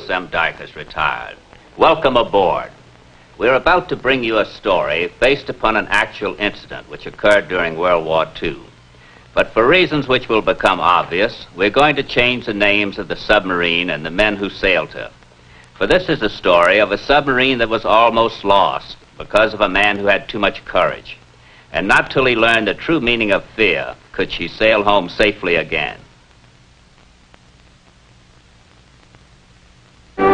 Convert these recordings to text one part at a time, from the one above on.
Thomas M. Dyke has retired. Welcome aboard. We're about to bring you a story based upon an actual incident which occurred during World War II. But for reasons which will become obvious, we're going to change the names of the submarine and the men who sailed her. For this is a story of a submarine that was almost lost because of a man who had too much courage. And not till he learned the true meaning of fear could she sail home safely again. In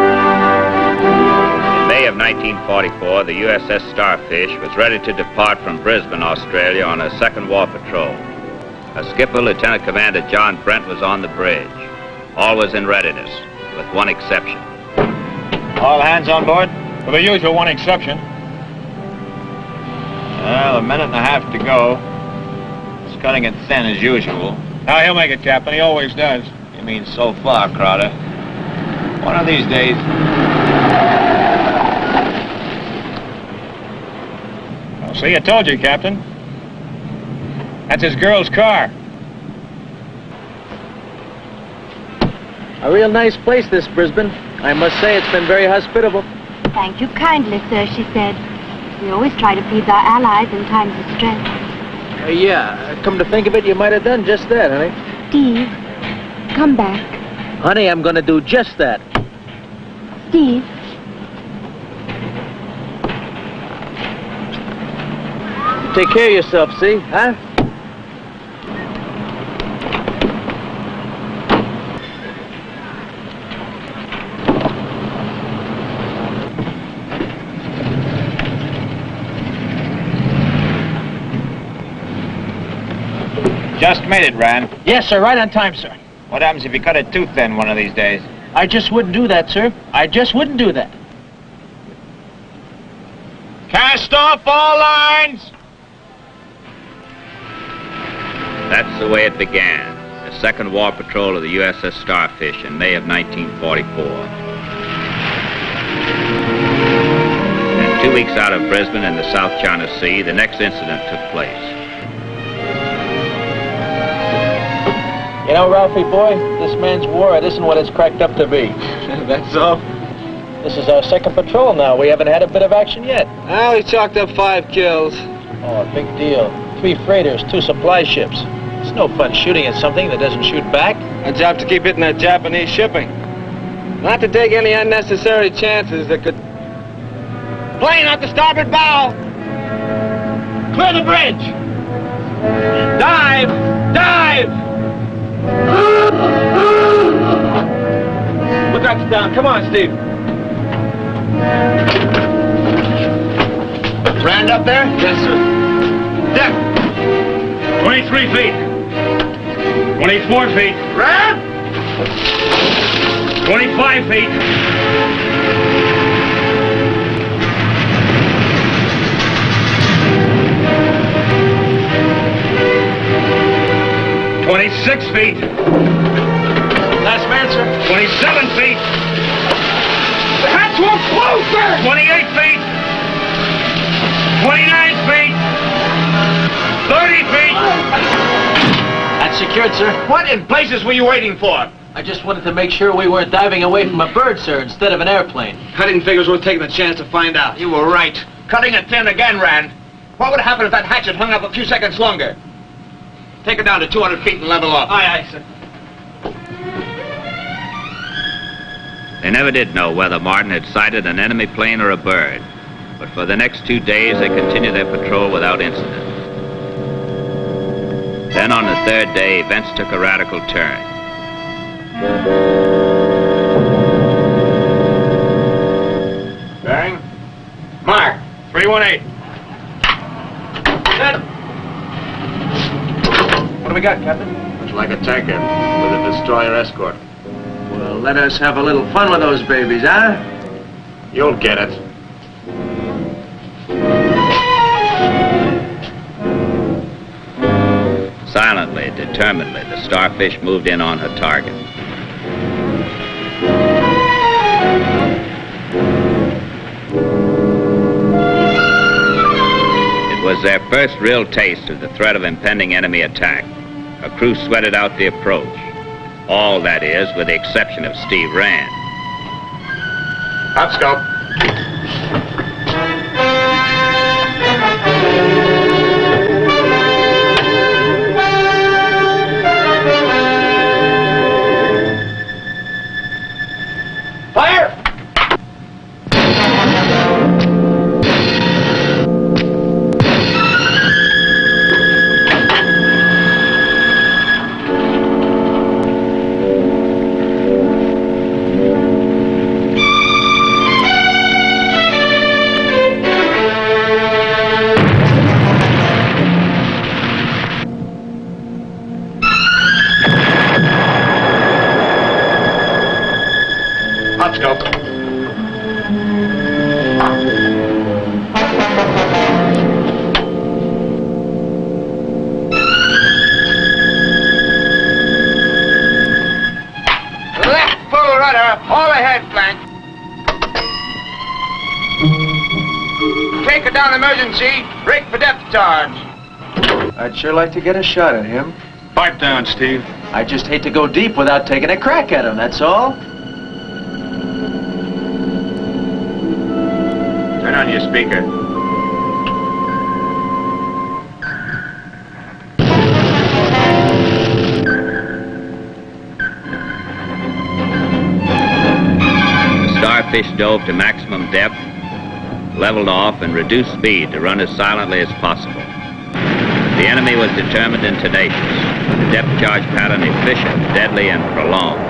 May of 1944, the USS Starfish was ready to depart from Brisbane, Australia on a second war patrol. A skipper, Lieutenant Commander John Brent, was on the bridge. All was in readiness, with one exception. All hands on board? With the usual one exception. Well, a minute and a half to go. It's cutting it thin as usual. Now, he'll make it, Captain. He always does. You mean so far, Crowder? One of these days... Well, see, I told you, Captain. That's his girl's car. A real nice place, this Brisbane. I must say it's been very hospitable. Thank you kindly, sir, she said. We always try to please our allies in times of stress. Yeah, come to think of it, you might have done just that, honey. Steve, come back. Honey, I'm going to do just that. Steve. Take care of yourself, see? Huh? Just made it, Rand. Yes, sir. Right on time, sir. What happens if you cut it too thin one of these days? I just wouldn't do that, sir. I just wouldn't do that. Cast off all lines! That's the way it began, the second war patrol of the USS Starfish in May of 1944. And 2 weeks out of Brisbane in the South China Sea, the next incident took place. You know, Ralphie, boy, this man's war, it isn't what it's cracked up to be. That's all? This is our second patrol now. We haven't had a bit of action yet. Well, we chalked up 5 kills. Oh, a big deal. 3 freighters, 2 supply ships. It's no fun shooting at something that doesn't shoot back. Our job to keep hitting that Japanese shipping. Not to take any unnecessary chances that could... Plane out the starboard bow! Clear the bridge! Dive! Dive! Look up down. Come on, Steve. Rand up there? Yes, sir. Depth. 23 feet. 24 feet. Rand! 25 feet. 26 feet. Last man, sir. 27 feet. The hatch won't close, sir! 28 feet. 29 feet. 30 feet. That's secured, sir. What in places were you waiting for? I just wanted to make sure we weren't diving away from a bird, sir, instead of an airplane. Cutting figures worth taking the chance to find out. You were right. Cutting it thin again, Rand. What would happen if that hatchet hung up a few seconds longer? Take it down to 200 feet and level off. Aye, aye, sir. They never did know whether Martin had sighted an enemy plane or a bird, but for the next 2 days they continued their patrol without incident. Then on the 3rd day, events took a radical turn. Bearing. Mark. 318. Set. What do we got, Captain? Looks like a tanker with a destroyer escort. Well, let us have a little fun with those babies, huh? You'll get it. Silently, determinedly, the Starfish moved in on her target. It was their first real taste of the threat of impending enemy attack. Her crew sweated out the approach. All, that is, with the exception of Steve Rand. Up scope. Fire! Up scope. Left full rudder, all ahead flank. Take her down emergency, brake for depth charge. I'd sure like to get a shot at him. Pipe down, Steve. I just hate to go deep without taking a crack at him, that's all. Turn on your speaker. The Starfish dove to maximum depth, leveled off, and reduced speed to run as silently as possible. The enemy was determined and tenacious. The depth charge pattern efficient, deadly, and prolonged.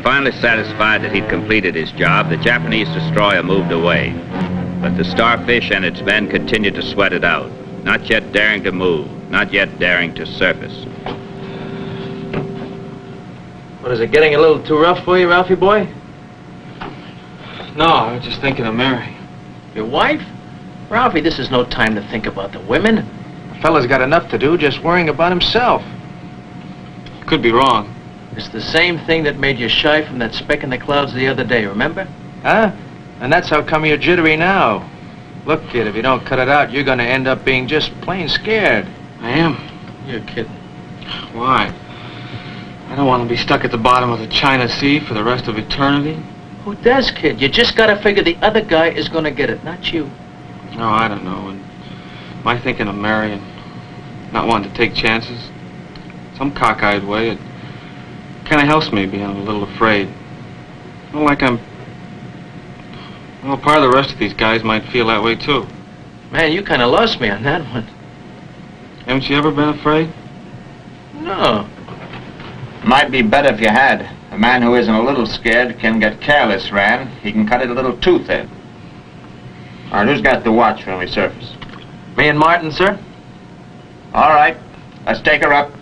Finally satisfied that he'd completed his job, the Japanese destroyer moved away. But the Starfish and its men continued to sweat it out, not yet daring to move, not yet daring to surface. What, is it getting a little too rough for you, Ralphie boy? No, I was just thinking of Mary. Your wife? Ralphie, this is no time to think about the women. A fella's got enough to do just worrying about himself. Could be wrong. It's the same thing that made you shy from that speck in the clouds the other day, remember? Huh? And that's how come you're jittery now. Look, kid, if you don't cut it out, you're gonna end up being just plain scared. I am? You're kidding. Why? I don't want to be stuck at the bottom of the China Sea for the rest of eternity. Who does, kid? You just gotta figure the other guy is gonna get it, not you. No, I don't know. And my thinking of Mary and not wanting to take chances, some cockeyed way, it kind of helps me being a little afraid. Well, like I'm... Well, part of the rest of these guys might feel that way, too. Man, you kind of lost me on that one. Haven't you ever been afraid? No. Might be better if you had. A man who isn't a little scared can get careless, Rand. He can cut it a little too thin. All right, who's got the watch when we surface? Me and Martin, sir? All right, let's take her up.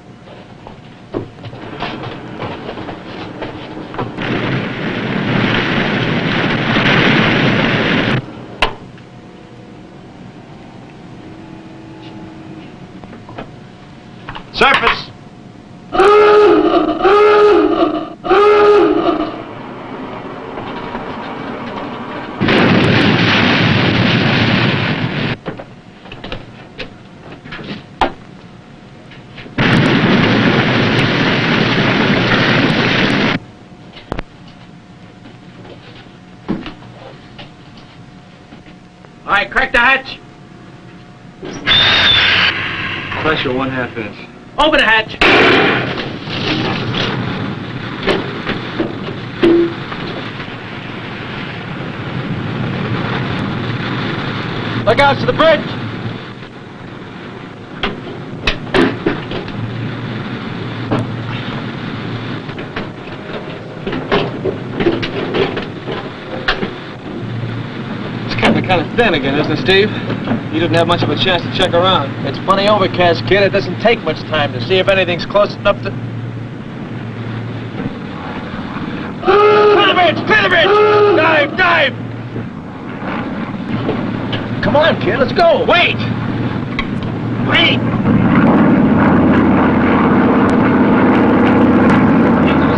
Surface! All right, crack the hatch. Pressure 1/2 inch. Open the hatch. Look out to the bridge. It's kind of thin again, isn't it, Steve? You didn't have much of a chance to check around. It's plenty overcast, kid. It doesn't take much time to see if anything's close enough to... Clear the bridge! Clear the bridge! Dive! Dive! Come on, kid. Let's go. Wait! Wait!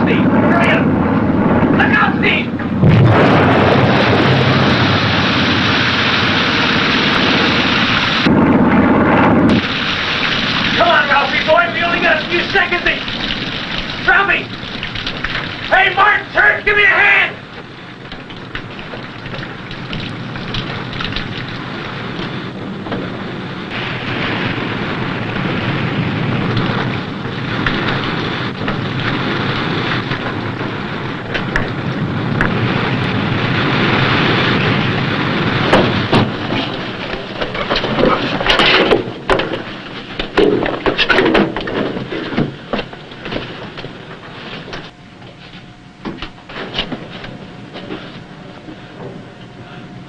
Steve! Hurry up! Look out, Steve! Come on, Ralphie, boy. We only got a few seconds. Ralphie! Hey, Martin, turn! Give me a hand!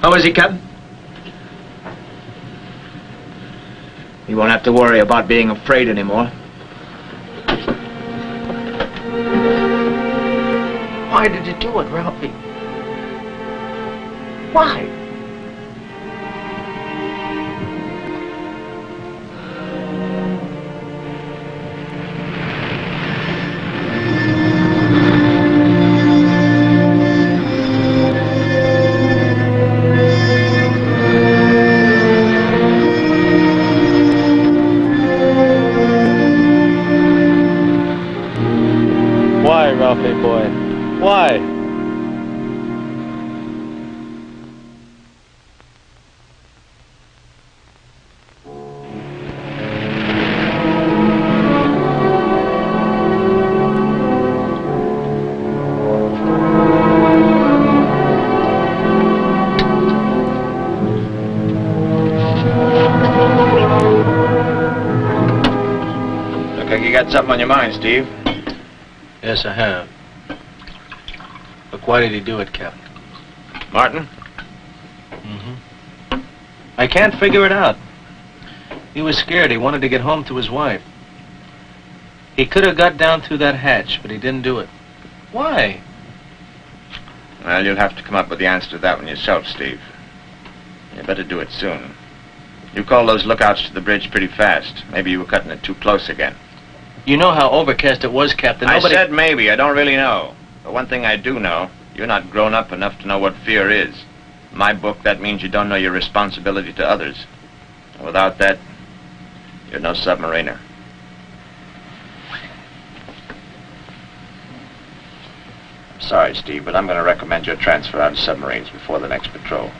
How is he, Captain? You won't have to worry about being afraid anymore. Why did you do it, Ralphie? Why? Why, Ralphie boy? Why? Look like you got something on your mind, Steve. Yes, I have. But why did he do it, Captain? Martin? Mm-hmm. I can't figure it out. He was scared. He wanted to get home to his wife. He could have got down through that hatch, but he didn't do it. Why? Well, you'll have to come up with the answer to that one yourself, Steve. You better do it soon. You called those lookouts to the bridge pretty fast. Maybe you were cutting it too close again. You know how overcast it was, Captain. I said maybe. I don't really know. But one thing I do know, you're not grown up enough to know what fear is. In my book, that means you don't know your responsibility to others. And without that, you're no submariner. I'm sorry, Steve, but I'm going to recommend your transfer out of submarines before the next patrol.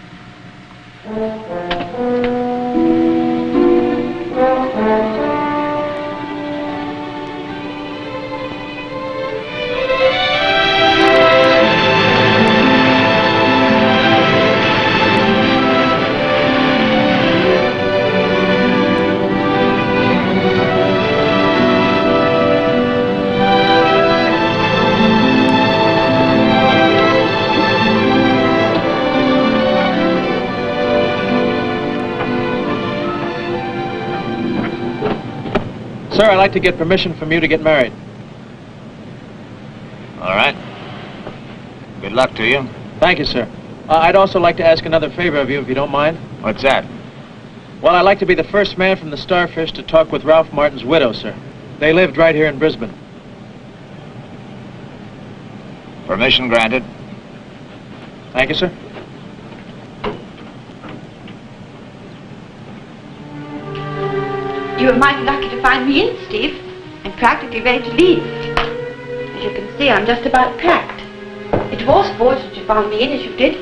Sir, I'd like to get permission from you to get married. All right. Good luck to you. Thank you, sir. I'd also like to ask another favor of you, if you don't mind. What's that? Well, I'd like to be the first man from the Starfish to talk with Ralph Martin's widow, sir. They lived right here in Brisbane. Permission granted. Thank you, sir. You were mighty lucky to find me in, Steve. I'm practically ready to leave. As you can see, I'm just about packed. It was fortunate you found me in as you did.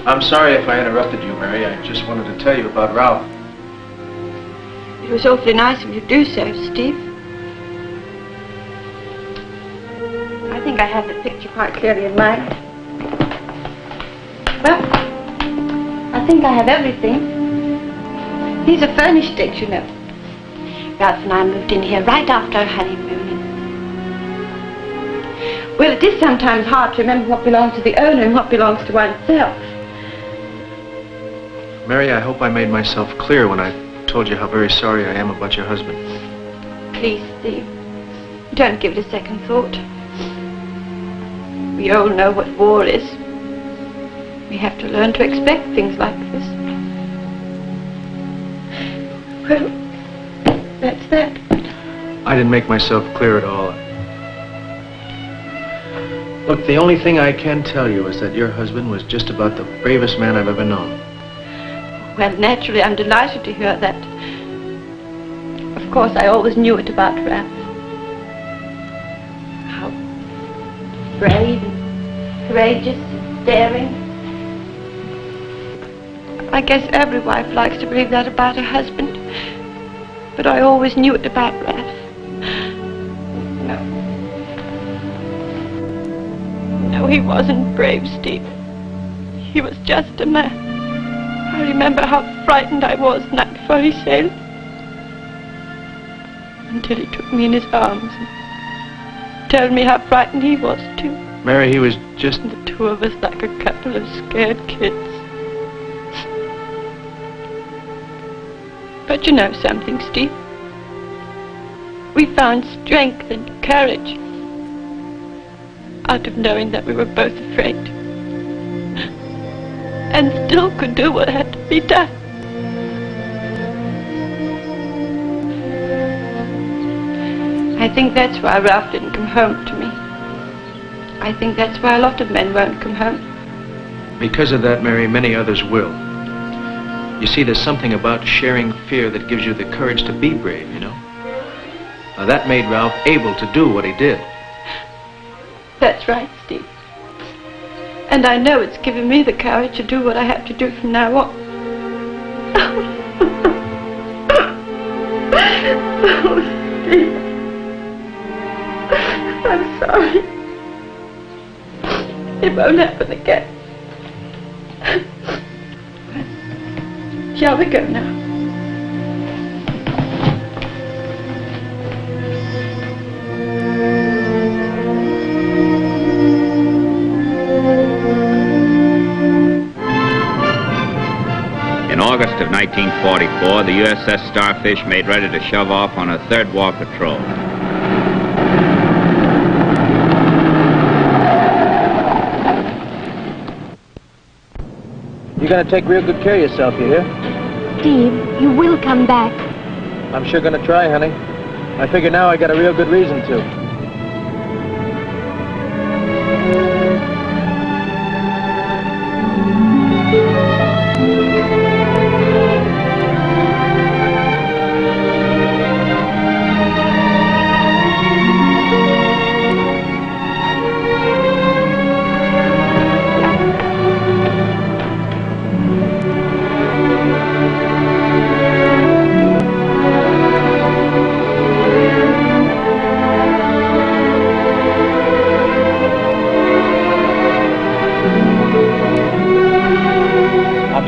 I'm sorry if I interrupted you, Mary. I just wanted to tell you about Ralph. It was awfully nice of you to do so, Steve. I think I have the picture quite clearly in mind. Well, I think I have everything. These are furnished digs, you know. Ralph and I moved in here right after our honeymoon. Well, it is sometimes hard to remember what belongs to the owner and what belongs to oneself. Mary, I hope I made myself clear when I told you how very sorry I am about your husband. Please, Steve, don't give it a second thought. We all know what war is. We have to learn to expect things like this. Well, That's that. I didn't make myself clear at all. Look, the only thing I can tell you is that your husband was just about the bravest man I've ever known. Well, naturally, I'm delighted to hear that. Of course, I always knew it about Ralph. How brave and courageous, daring. I guess every wife likes to believe that about her husband. But I always knew it about Ralph. No, he wasn't brave, Steve. He was just a man. I remember how frightened I was the night before he sailed. Until he took me in his arms and told me how frightened he was, too. Mary, he was just... And the two of us like a couple of scared kids. But you know something, Steve? We found strength and courage out of knowing that we were both afraid. And still could do what had to be done. I think that's why Ralph didn't come home to me. I think that's why a lot of men won't come home. Because of that, Mary, many others will. You see, there's something about sharing fear that gives you the courage to be brave, you know? Now, that made Ralph able to do what he did. That's right, Steve. And I know it's given me the courage to do what I have to do from now on. Oh, Steve. I'm sorry. It won't happen again. Shall we go now? In August of 1944, the USS Starfish made ready to shove off on a third war patrol. You're gonna take real good care of yourself, you hear? Steve, you will come back. I'm sure gonna try, honey. I figure now I got a real good reason to.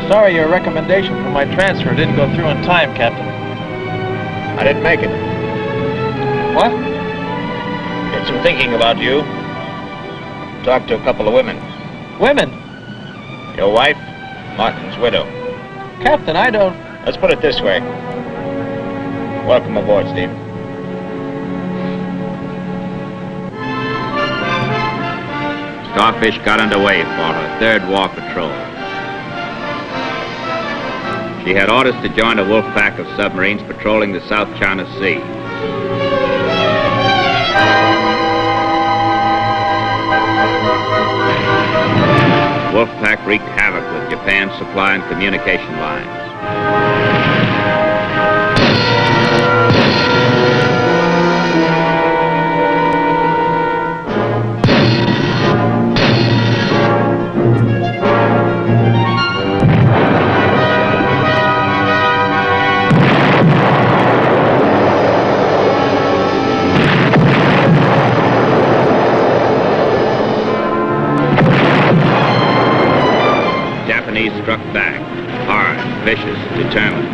Sorry your recommendation for my transfer didn't go through in time, Captain. I didn't make it. What? Did some thinking about you. Talked to a couple of women. Women? Your wife, Martin's widow. Captain, I don't... Let's put it this way. Welcome aboard, Steve. Starfish got underway for her third war patrol. She had orders to join a wolf pack of submarines patrolling the South China Sea. Wolf pack wreaked havoc with Japan's supply and communication lines. Struck back, hard, vicious, determined.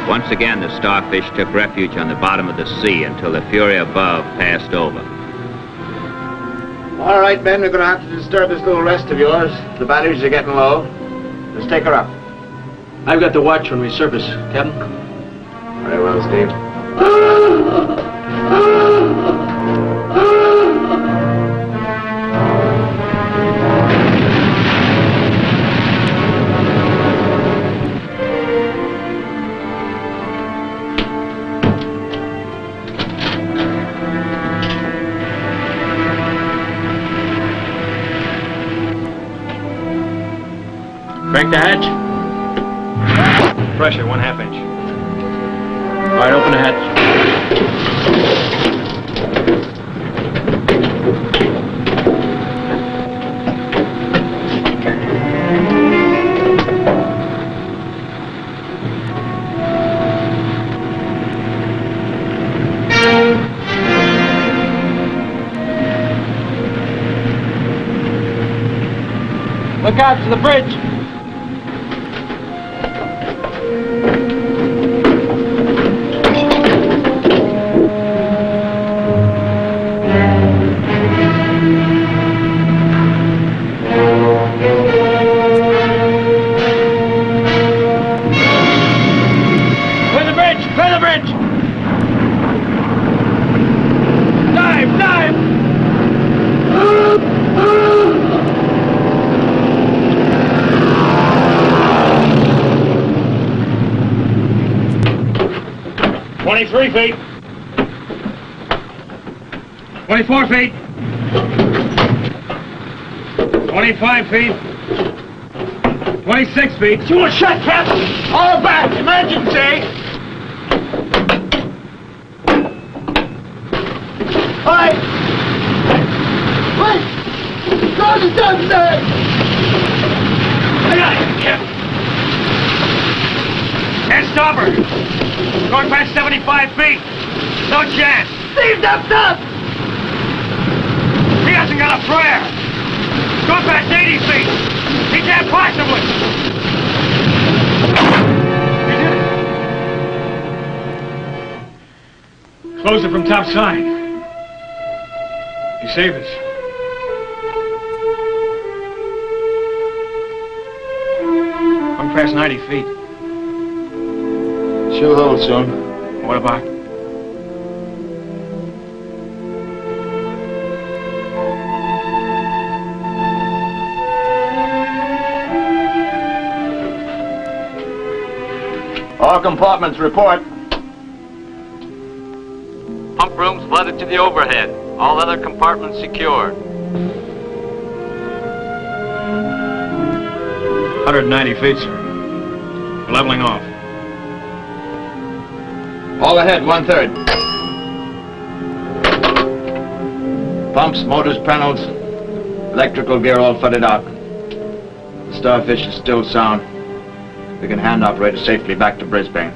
Once again, the Starfish took refuge on the bottom of the sea until the fury above passed over. All right, Ben, we're going to have to disturb this little rest of yours. The batteries are getting low. Let's take her up. I've got the watch when we surface, Captain. Very well, Steve. Crank the hatch. Pressure, 1/2 inch. All right, open the hatch. Look out for the bridge. Clear the bridge! Clear the bridge! Dive! Dive! 23 feet. 24 feet. 25 feet. 26 feet. You want shot, Captain? All back! Emergency! All right! Wait! Guard is downstairs! I got it, Captain. Can't stop her. Going past 75 feet. No chance. Steve's up top! He hasn't got a flare. Going past 80 feet. He can't possibly. He did it. Close it from top side. He saved us. Going past 90 feet. She'll hold soon. What about? All compartments report. Pump rooms flooded to the overhead. All other compartments secured. 190 feet, sir. Leveling off. All ahead, 1/3. Pumps, motors, panels, electrical gear all flooded out. The Starfish is still sound. We can hand operate it safely back to Brisbane.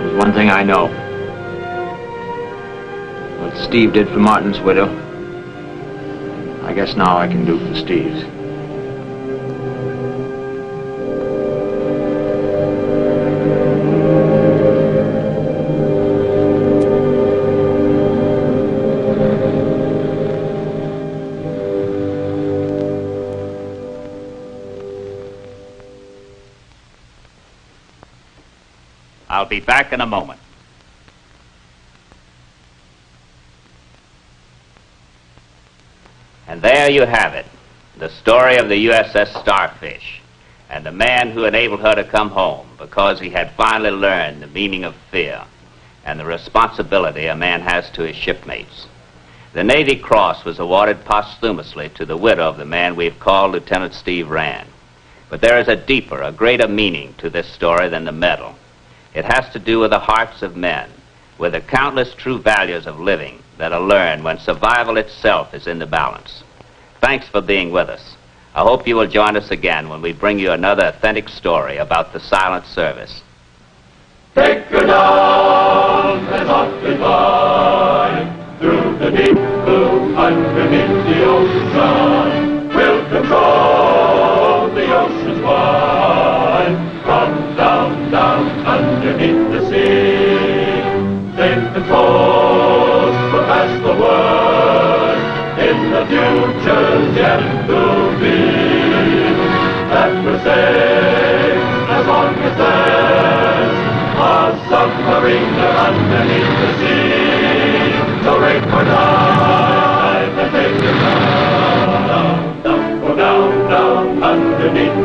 There's one thing I know. What Steve did for Martin's widow, I guess now I can do for Steve's. I'll be back in a moment. And there you have it, the story of the USS Starfish and the man who enabled her to come home because he had finally learned the meaning of fear and the responsibility a man has to his shipmates. The Navy Cross was awarded posthumously to the widow of the man we've called Lieutenant Steve Rand. But there is a deeper, a greater meaning to this story than the medal. It has to do with the hearts of men, with the countless true values of living that are learned when survival itself is in the balance. Thanks for being with us. I hope you will join us again when we bring you another authentic story about the silent service. Take her down and softly fly through the deep blue underneath the ocean. We'll control the oceans wide from down, down underneath the sea. Take control, but pass the word in the future's yet to be. safe as long as there's a submarine there underneath the sea. So rig for time and take your down, down, down, go down, down underneath